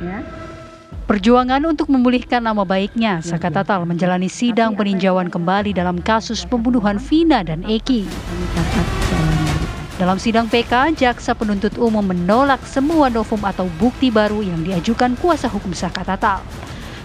Ya. Perjuangan untuk memulihkan nama baiknya, Saka Tatal menjalani sidang peninjauan kembali dalam kasus pembunuhan Vina dan Eki. Dalam sidang PK, jaksa penuntut umum menolak semua novum atau bukti baru yang diajukan kuasa hukum Saka Tatal.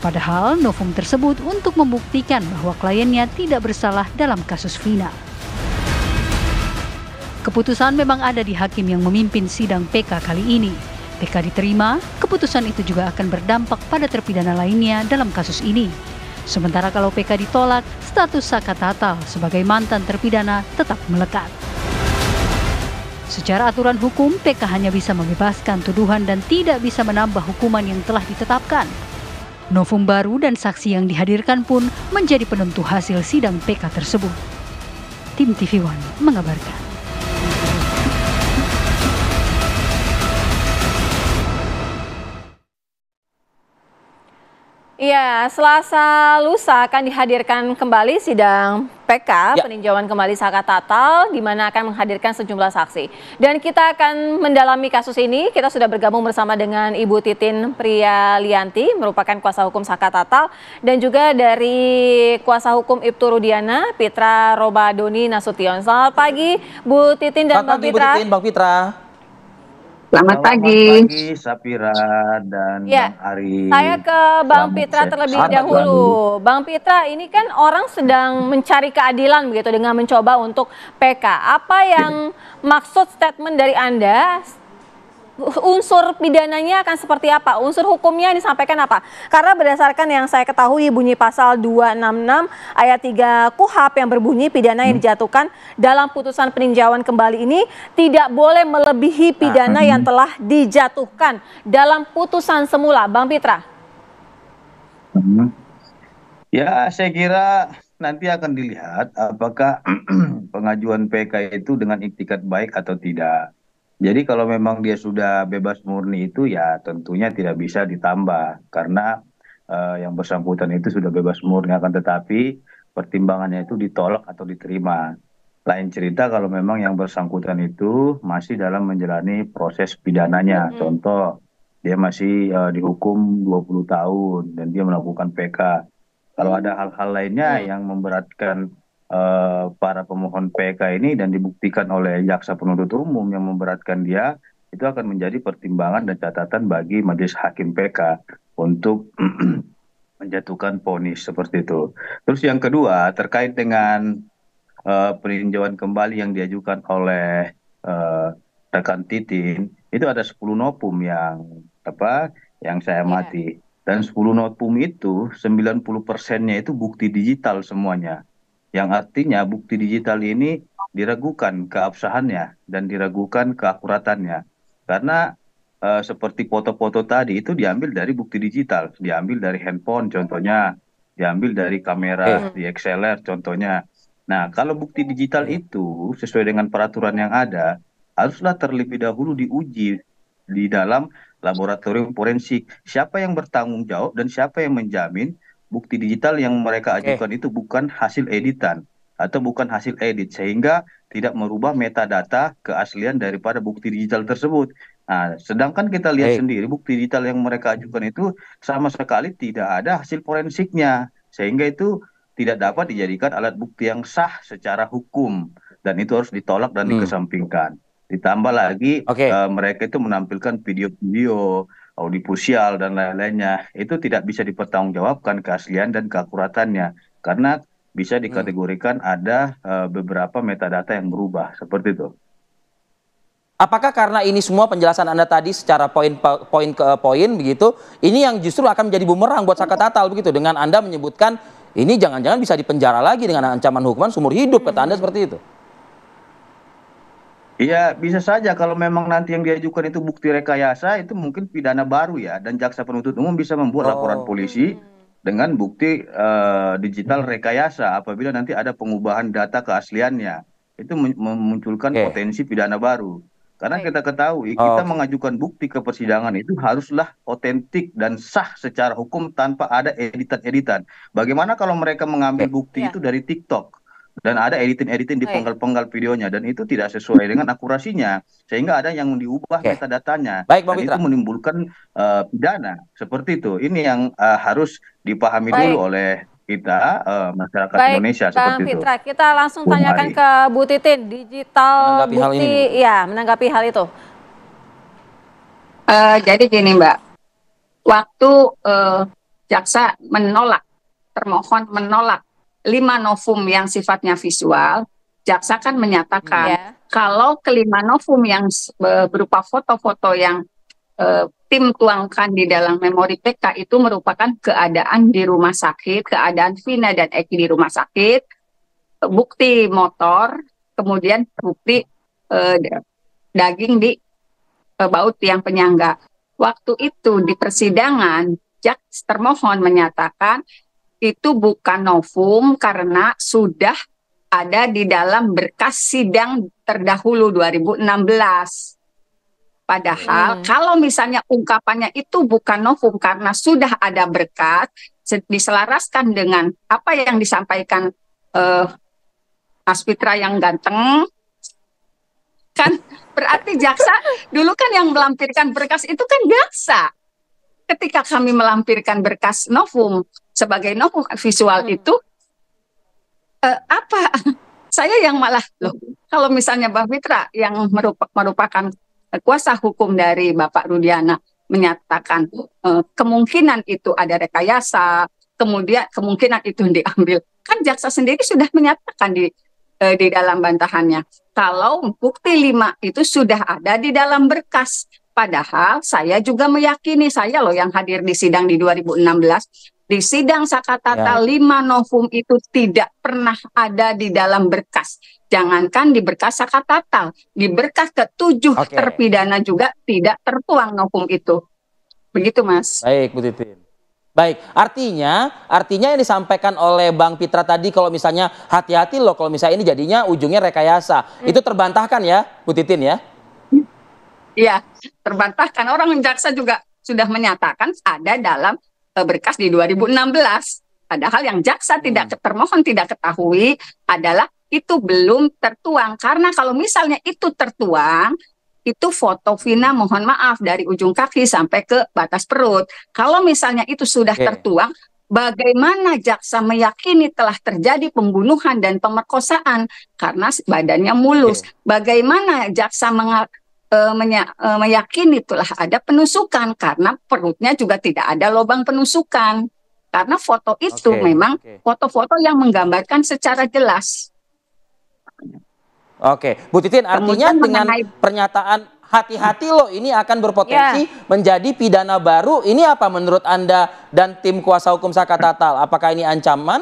Padahal novum tersebut untuk membuktikan bahwa kliennya tidak bersalah dalam kasus Vina. Keputusan memang ada di hakim yang memimpin sidang PK kali ini. PK diterima, keputusan itu juga akan berdampak pada terpidana lainnya dalam kasus ini. Sementara kalau PK ditolak, status Saka Tatal sebagai mantan terpidana tetap melekat. Secara aturan hukum, PK hanya bisa membebaskan tuduhan dan tidak bisa menambah hukuman yang telah ditetapkan. Novum baru dan saksi yang dihadirkan pun menjadi penentu hasil sidang PK tersebut. Tim TV One mengabarkan. Iya, Selasa lusa akan dihadirkan kembali sidang PK, peninjauan kembali Saka Tatal, di mana akan menghadirkan sejumlah saksi. Dan kita akan mendalami kasus ini. Kita sudah bergabung bersama dengan Ibu Titin Priyalianti, merupakan kuasa hukum Saka Tatal, dan juga dari kuasa hukum Ibtu Rudiana, Pitra Robadoni Nasution. Selamat pagi, Bu Titin dan Bang Pitra. Bang Pitra. Selamat pagi. Selamat pagi, Sapira dan Bang Ari. Saya ke Bang Pitra terlebih dahulu. Bang Pitra, ini kan orang sedang mencari keadilan begitu dengan mencoba untuk PK. Apa yang maksud statement dari Anda? Unsur pidananya akan seperti apa? Unsur hukumnya disampaikan apa? Karena berdasarkan yang saya ketahui bunyi pasal 266 ayat 3 KUHP yang berbunyi pidana yang dijatuhkan dalam putusan peninjauan kembali ini tidak boleh melebihi pidana yang telah dijatuhkan dalam putusan semula. Bang Pitra. Ya, saya kira nanti akan dilihat apakah pengajuan PK itu dengan iktikat baik atau tidak. Jadi kalau memang dia sudah bebas murni itu ya tentunya tidak bisa ditambah karena yang bersangkutan itu sudah bebas murni, akan tetapi pertimbangannya itu ditolak atau diterima. Lain cerita kalau memang yang bersangkutan itu masih dalam menjalani proses pidananya. Contoh, dia masih dihukum 20 tahun dan dia melakukan PK. Kalau ada hal-hal lainnya yang memberatkan para pemohon PK ini dan dibuktikan oleh jaksa penuntut umum yang memberatkan dia, itu akan menjadi pertimbangan dan catatan bagi majelis hakim PK untuk menjatuhkan vonis seperti itu. Terus yang kedua terkait dengan peninjauan kembali yang diajukan oleh rekan Titin, itu ada 10 novum yang saya amati. Dan 10 novum itu 90%-nya itu bukti digital semuanya. Yang artinya bukti digital ini diragukan keabsahannya dan diragukan keakuratannya. Karena seperti foto-foto tadi itu diambil dari bukti digital, diambil dari handphone contohnya, diambil dari kamera di XLR contohnya. Nah, kalau bukti digital itu sesuai dengan peraturan yang ada, haruslah terlebih dahulu diuji di dalam laboratorium forensik. Siapa yang bertanggung jawab dan siapa yang menjamin bukti digital yang mereka ajukan itu bukan hasil editan atau bukan hasil edit, sehingga tidak merubah metadata keaslian daripada bukti digital tersebut. Nah, sedangkan kita lihat sendiri bukti digital yang mereka ajukan itu sama sekali tidak ada hasil forensiknya, sehingga itu tidak dapat dijadikan alat bukti yang sah secara hukum, dan itu harus ditolak dan dikesampingkan. Ditambah lagi mereka itu menampilkan video-video audiovisual dan lain-lainnya, itu tidak bisa dipertanggungjawabkan keaslian dan keakuratannya karena bisa dikategorikan ada beberapa metadata yang berubah seperti itu. Apakah karena ini semua penjelasan Anda tadi secara poin ke poin begitu, ini yang justru akan menjadi bumerang buat Saka Tatal begitu, dengan Anda menyebutkan ini jangan-jangan bisa dipenjara lagi dengan ancaman hukuman seumur hidup, kata Anda seperti itu? Iya, bisa saja kalau memang nanti yang diajukan itu bukti rekayasa, itu mungkin pidana baru ya, dan jaksa penuntut umum bisa membuat laporan polisi dengan bukti digital rekayasa apabila nanti ada pengubahan data keasliannya. Itu memunculkan potensi pidana baru. Karena kita ketahui, kita mengajukan bukti ke persidangan itu haruslah otentik dan sah secara hukum tanpa ada editan-editan. Bagaimana kalau mereka mengambil bukti itu dari TikTok? dan ada editing-editing di penggal-penggal videonya, dan itu tidak sesuai dengan akurasinya, sehingga ada yang diubah metadatanya. Baik, Bang Dan Pitra. itu menimbulkan pidana seperti itu. Ini yang harus dipahami dulu oleh kita, masyarakat Indonesia seperti Bang itu. Pitra, kita langsung tanyakan ke Bu Titin, digital Menanggapi hal bukti, ini. ya menanggapi hal itu. Jadi gini Mbak, waktu jaksa menolak, termohon menolak 5 novum yang sifatnya visual, jaksa kan menyatakan kalau kelima novum yang berupa foto-foto yang tim tuangkan di dalam memori PK itu merupakan keadaan di rumah sakit, keadaan Vina dan Eki di rumah sakit, bukti motor, kemudian bukti daging di baut tiang penyangga. Waktu itu di persidangan, jaksa termohon menyatakan itu bukan novum karena sudah ada di dalam berkas sidang terdahulu 2016. Padahal kalau misalnya ungkapannya itu bukan novum karena sudah ada berkas, diselaraskan dengan apa yang disampaikan Mas Pitra yang ganteng, kan berarti jaksa dulu kan yang melampirkan berkas itu kan jaksa. Ketika kami melampirkan berkas novum sebagai novum visual itu apa? Saya yang malah loh. Kalau misalnya Bang Pitra yang merupakan kuasa hukum dari Bapak Rudiana menyatakan kemungkinan itu ada rekayasa, kemudian kemungkinan itu diambil, kan jaksa sendiri sudah menyatakan di dalam bantahannya kalau bukti 5 itu sudah ada di dalam berkas. Padahal saya juga meyakini, saya loh yang hadir di sidang di 2016, di sidang Sakatata 5 novum itu tidak pernah ada di dalam berkas. Jangankan di berkas Sakatata, di berkas ke-7 terpidana juga tidak tertuang novum itu. Begitu Mas. Baik Bu Titin. Baik, artinya yang disampaikan oleh Bang Pitra tadi kalau misalnya hati-hati loh kalau misalnya ini jadinya ujungnya rekayasa. Itu terbantahkan ya Bu Titin ya? Iya, terbantahkan. Orang jaksa juga sudah menyatakan ada dalam berkas di 2016. Padahal yang jaksa tidak termohon tidak ketahui adalah itu belum tertuang. Karena kalau misalnya itu tertuang, itu foto Vina mohon maaf dari ujung kaki sampai ke batas perut. Kalau misalnya itu sudah tertuang, bagaimana jaksa meyakini telah terjadi pembunuhan dan pemerkosaan karena badannya mulus? Bagaimana jaksa meyakini telah ada penusukan karena perutnya juga tidak ada lubang penusukan? Karena foto itu memang foto-foto yang menggambarkan secara jelas. Oke, Bu Titin, artinya dengan pernyataan hati-hati loh ini akan berpotensi menjadi pidana baru. Ini apa menurut Anda dan tim kuasa hukum Sakatatal? Apakah ini ancaman?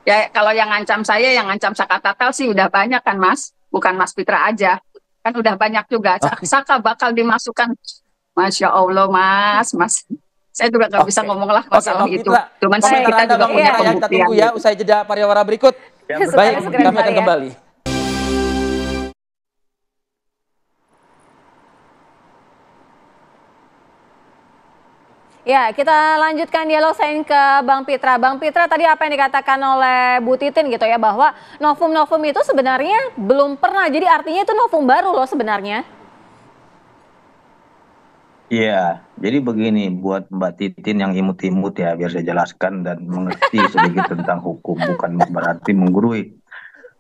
Ya kalau yang ancam saya, yang ancam Sakatatal sih udah banyak kan Mas. Bukan Mas Pitra aja. Kan udah banyak juga. Saka bakal dimasukkan. Masya Allah Mas. Saya juga gak bisa ngomong lah masalah itu. Cuman sih kita juga punya pembuktian. Kita tunggu ya usai jeda pariwara berikut. Baik, kami akan kembali. Ya, kita lanjutkan dialog saya ke Bang Pitra. Bang Pitra, tadi apa yang dikatakan oleh Bu Titin gitu ya, bahwa novum-novum itu sebenarnya belum pernah. Jadi artinya itu novum baru loh sebenarnya. Iya, jadi begini buat Mbak Titin yang imut-imut ya, biar saya jelaskan dan mengerti sedikit tentang hukum, bukan berarti menggurui.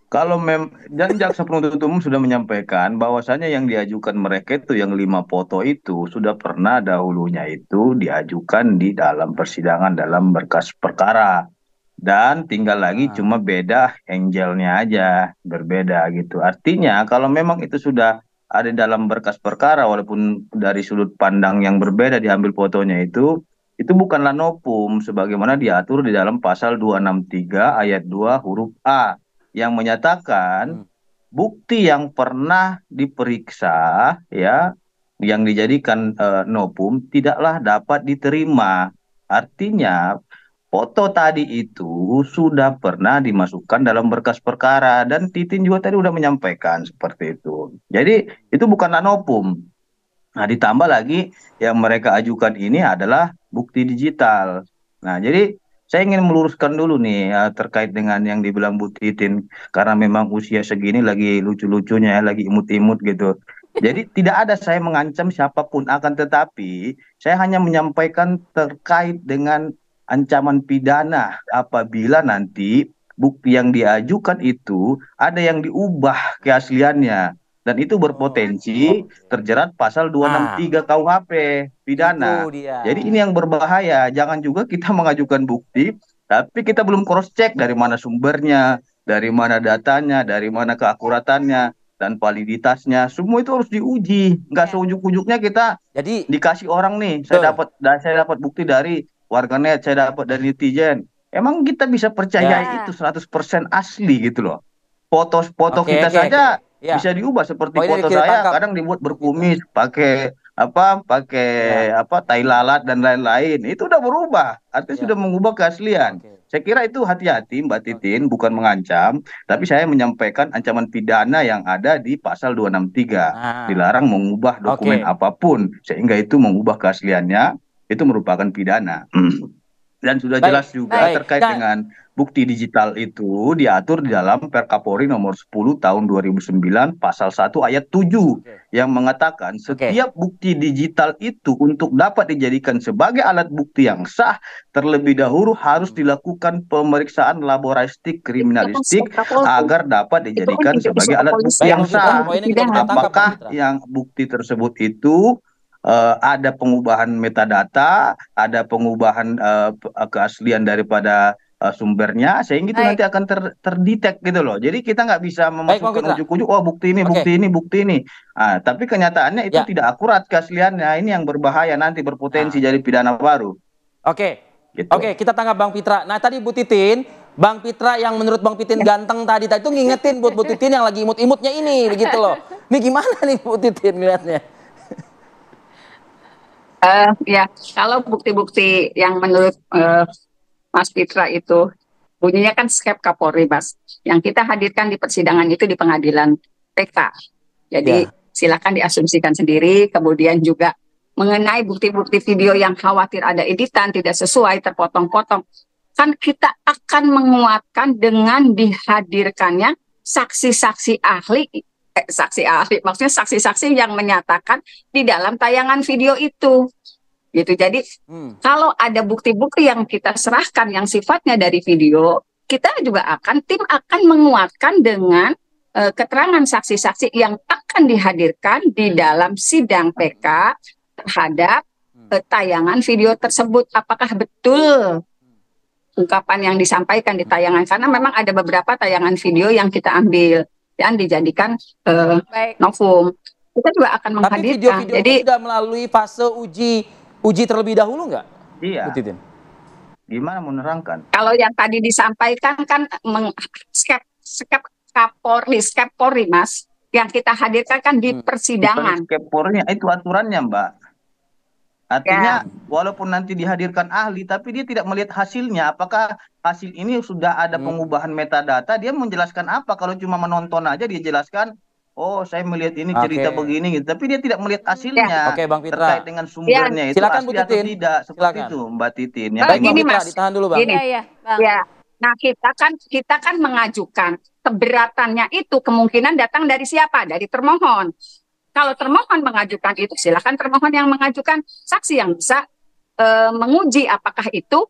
Kalau dan jaksa penuntut umum sudah menyampaikan bahwasannya yang diajukan mereka itu yang 5 foto itu sudah pernah dahulunya itu diajukan di dalam persidangan dalam berkas perkara. Dan tinggal lagi cuma beda angle-nya aja, berbeda gitu. Artinya kalau memang itu sudah ada dalam berkas perkara walaupun dari sudut pandang yang berbeda diambil fotonya itu bukanlah novum sebagaimana diatur di dalam pasal 263 ayat 2 huruf A yang menyatakan bukti yang pernah diperiksa ya yang dijadikan novum tidaklah dapat diterima. Artinya foto tadi itu sudah pernah dimasukkan dalam berkas perkara dan Titin juga tadi sudah menyampaikan seperti itu. Jadi itu bukanlah novum. Nah, ditambah lagi yang mereka ajukan ini adalah bukti digital. Nah, jadi saya ingin meluruskan dulu nih terkait dengan yang dibilang Bu Titin, karena memang usia segini lagi lucu-lucunya ya, lagi imut-imut gitu. Jadi tidak ada saya mengancam siapapun, akan tetapi saya hanya menyampaikan terkait dengan ancaman pidana apabila nanti bukti yang diajukan itu ada yang diubah keasliannya. Dan itu berpotensi terjerat pasal 263 KUHP pidana. Itu dia. Jadi ini yang berbahaya. Jangan juga kita mengajukan bukti, tapi kita belum cross check dari mana sumbernya, dari mana datanya, dari mana keakuratannya dan validitasnya. Semua itu harus diuji. Nggak seujuk-ujuknya kita Jadi dikasih orang nih. Saya dapat bukti dari warganet, saya dapat dari netizen. Emang kita bisa percaya itu 100% asli gitu loh. Foto-foto kita saja Ya. bisa diubah seperti Poinnya foto kita saya tangkap. kadang dibuat berkumis pakai tai lalat dan lain-lain. Itu udah berubah, artinya sudah mengubah keaslian. Saya kira itu hati-hati Mbak Titin, bukan mengancam, tapi saya menyampaikan ancaman pidana yang ada di pasal 263. Dilarang mengubah dokumen apapun sehingga itu mengubah keasliannya, itu merupakan pidana. Dan sudah jelas juga terkait dengan bukti digital itu diatur di dalam Perkapolri nomor 10 tahun 2009 pasal 1 ayat 7 yang mengatakan setiap bukti digital itu untuk dapat dijadikan sebagai alat bukti yang sah terlebih dahulu harus dilakukan pemeriksaan laboristik kriminalistik agar dapat dijadikan sebagai alat bukti yang sah. Apakah yang bukti tersebut itu ada pengubahan metadata, ada pengubahan keaslian daripada sumbernya, sehingga itu nanti akan terdetek gitu loh. Jadi kita nggak bisa memasukkan ujuk-ujuk, oh bukti ini, bukti ini. Tapi kenyataannya itu tidak akurat keasliannya. Ini yang berbahaya, nanti berpotensi jadi pidana baru. Gitu. Oke, kita tangkap Bang Pitra. Nah tadi Bu Titin, Bang Pitra yang menurut Bang Titin ganteng tadi itu ngingetin buat Bu Titin yang lagi imut-imutnya ini, begitu loh. Ini gimana nih Bu Titin ngeliatnya? Ya, kalau bukti-bukti yang menurut Mas Pitra itu bunyinya kan skep Kapolri, Mas. Yang kita hadirkan di persidangan itu di pengadilan PK. Jadi silakan diasumsikan sendiri. Kemudian juga mengenai bukti-bukti video yang khawatir ada editan, tidak sesuai, terpotong-potong. Kan kita akan menguatkan dengan dihadirkannya saksi-saksi ahli, maksudnya saksi-saksi yang menyatakan di dalam tayangan video itu. Gitu. Jadi kalau ada bukti-bukti yang kita serahkan yang sifatnya dari video, tim akan menguatkan dengan keterangan saksi-saksi yang akan dihadirkan di dalam sidang PK terhadap tayangan video tersebut. Apakah betul ungkapan yang disampaikan di tayangan? Karena memang ada beberapa tayangan video yang kita ambil dan dijadikan novum. Kita juga akan menghadirkan. Tapi video-video jadi sudah melalui fase uji terlebih dahulu nggak? Iya. Gimana menerangkan? Kalau yang tadi disampaikan kan skep Polri, Mas. Yang kita hadirkan kan di persidangan. Skep Polri itu aturannya, Mbak. Artinya walaupun nanti dihadirkan ahli, tapi dia tidak melihat hasilnya. Apakah hasil ini sudah ada pengubahan metadata? Dia menjelaskan apa? Kalau cuma menonton aja dia jelaskan, oh saya melihat ini cerita begini gitu. Tapi dia tidak melihat hasilnya Bang Pitra. terkait dengan sumbernya itu silakan, asli Bu Titin. atau tidak. Seperti itu Mbak Titin. Yang Begini Bang Pitra, Mas, ditahan dulu Bang. Gini. Ya. Nah kita kan mengajukan keberatannya itu kemungkinan datang dari siapa? Dari termohon. Kalau termohon mengajukan itu, silakan termohon yang mengajukan saksi yang bisa menguji apakah itu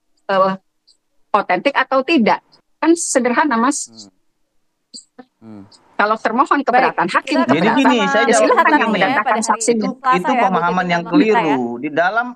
otentik atau tidak. Kan sederhana, Mas. Kalau termohon keberatan, hakim keberatan. Jadi gini, saya jawab yang mendatangkan saksi. Itu pemahaman yang keliru. Di dalam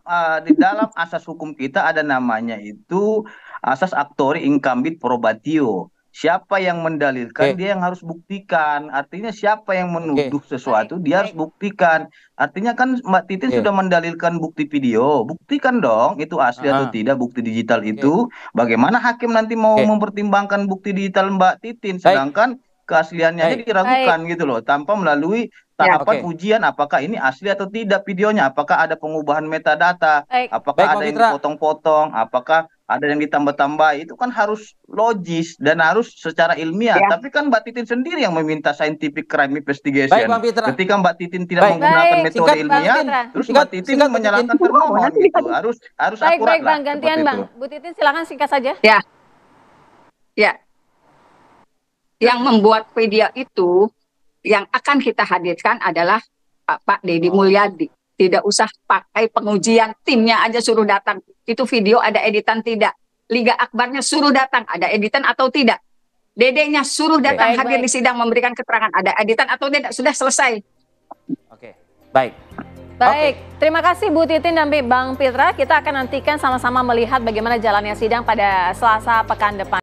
asas hukum kita ada namanya itu asas actori incambit probatio. Siapa yang mendalilkan dia yang harus buktikan. Artinya siapa yang menuduh sesuatu dia harus buktikan. Artinya kan Mbak Titin sudah mendalilkan bukti video. Buktikan dong itu asli atau tidak bukti digital itu. Bagaimana hakim nanti mau mempertimbangkan bukti digital Mbak Titin. Sedangkan keasliannya diragukan gitu loh, tanpa melalui tahapan ujian apakah ini asli atau tidak videonya, apakah ada pengubahan metadata, apakah ada yang dipotong-potong, apakah ada yang ditambah-tambah, itu kan harus logis dan harus secara ilmiah. Tapi kan Mbak Titin sendiri yang meminta scientific crime investigation. Ketika Mbak Titin tidak menggunakan metode ilmiah, terus Mbak Titin menyalahkan termohon gitu. Harus akurat lah. Bang, gantian Bang. Bu Titin silakan singkat saja. Ya. Yang membuat video itu yang akan kita hadirkan adalah Pak Deddy Mulyadi. Tidak usah pakai pengujian, timnya aja suruh datang. Itu video ada editan tidak. Liga Akbarnya suruh datang, ada editan atau tidak. Dedenya suruh datang hadir di sidang memberikan keterangan, ada editan atau tidak. Sudah selesai. Baik, terima kasih Bu Titin dan Bang Pitra. Kita akan nantikan sama-sama melihat bagaimana jalannya sidang pada Selasa pekan depan.